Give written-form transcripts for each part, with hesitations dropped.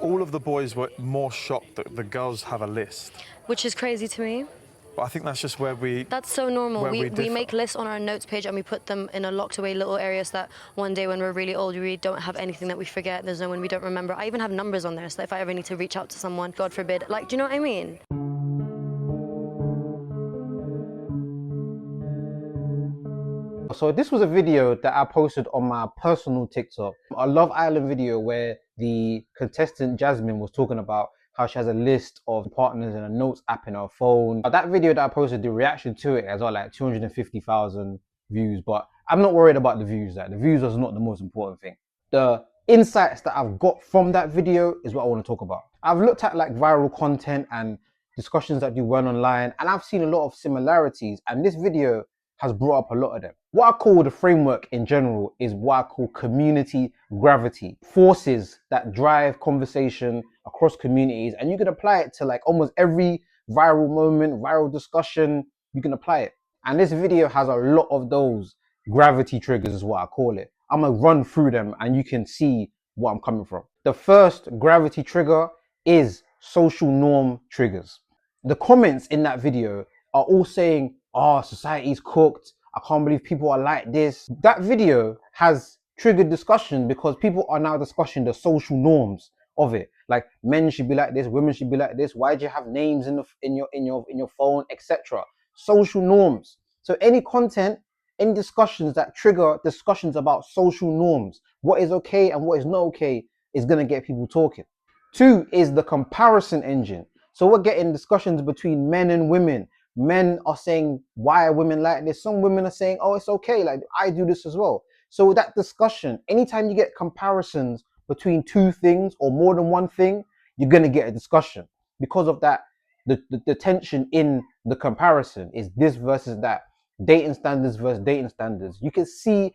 all of the boys were more shocked that the girls have a list. Which is crazy to me. But I think that's just where we... That's so normal. We differ. make lists on our notes page and we put them in a locked away little area so that one day when we're really old, we don't have anything that we forget. There's no one we don't remember. I even have numbers on there so that if I ever need to reach out to someone, God forbid. Like, do you know what I mean? So this was a video that I posted on my personal TikTok, a Love Island video where the contestant Jasmine was talking about how she has a list of partners in a notes app in her phone. That video that I posted, the reaction to it has got like 250,000 views, but I'm not worried about the views. Like, the views was not the most important thing. The insights that I've got from that video is what I want to talk about. I've looked at like viral content and discussions that do well online, and I've seen a lot of similarities, and this video has brought up a lot of them. What I call the framework in general is what I call community gravity, forces that drive conversation across communities, and you can apply it to like almost every viral moment, viral discussion, you can apply it. And this video has a lot of those gravity triggers is what I call it. I'm gonna run through them and you can see what I'm coming from. The first gravity trigger is social norm triggers. The comments in that video are all saying, oh, society's cooked. I can't believe people are like this. That video has triggered discussion because people are now discussing the social norms of it. Like, men should be like this, women should be like this. Why do you have names in your phone, etc.? Social norms. So any content, any discussions that trigger discussions about social norms, what is okay and what is not okay, is gonna get people talking. 2 is the comparison engine. So we're getting discussions between men and women. Men are saying, why are women like this? Some women are saying, oh, it's okay, like I do this as well. So that discussion, anytime you get comparisons between two things or more than one thing, you're gonna get a discussion. Because of that, the tension in the comparison is this versus that. Dating standards versus dating standards. You can see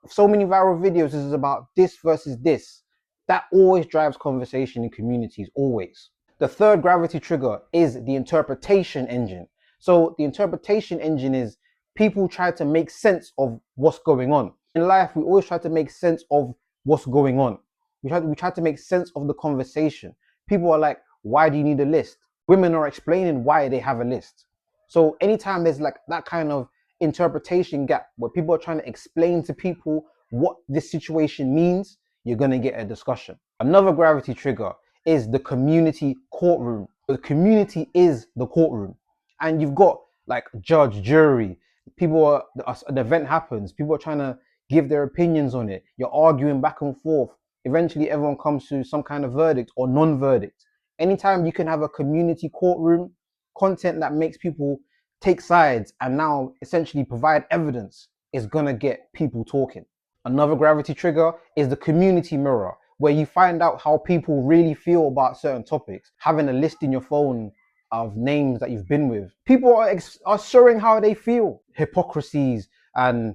so many viral videos, this is about this versus this. That always drives conversation in communities, always. The third gravity trigger is the interpretation engine. So the interpretation engine is people try to make sense of what's going on. In life, we always try to make sense of what's going on. We try to make sense of the conversation. People are like, why do you need a list? Women are explaining why they have a list. So anytime there's like that kind of interpretation gap where people are trying to explain to people what this situation means, you're going to get a discussion. Another gravity trigger is the community courtroom. The community is the courtroom. And you've got like judge, jury, people are, an event happens, people are trying to give their opinions on it. You're arguing back and forth. Eventually everyone comes to some kind of verdict or non-verdict. Anytime you can have a community courtroom, content that makes people take sides and now essentially provide evidence is gonna get people talking. Another gravity trigger is the community mirror, where you find out how people really feel about certain topics. Having a list in your phone of names that you've been with, people are showing how they feel. Hypocrisies and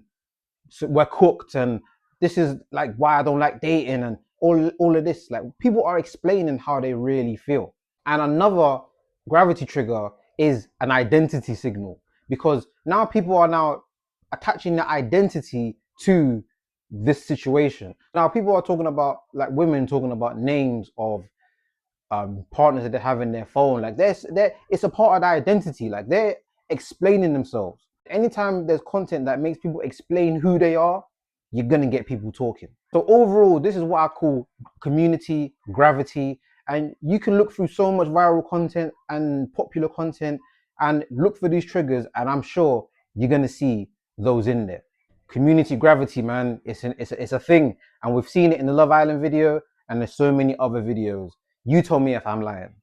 we're cooked and this is like why I don't like dating and all of this. Like, people are explaining how they really feel. And another gravity trigger is an identity signal, because now people are now attaching their identity to this situation. Now people are talking about, like, women talking about names of partners that they have in their phone. Like, it's a part of their identity. Like, they're explaining themselves. Anytime there's content that makes people explain who they are, you're gonna get people talking. So overall, this is what I call community gravity. And you can look through so much viral content and popular content and look for these triggers, and I'm sure you're gonna see those in there. Community gravity, man, it's a thing, and we've seen it in the Love Island video, and there's so many other videos. You tell me if I'm lying.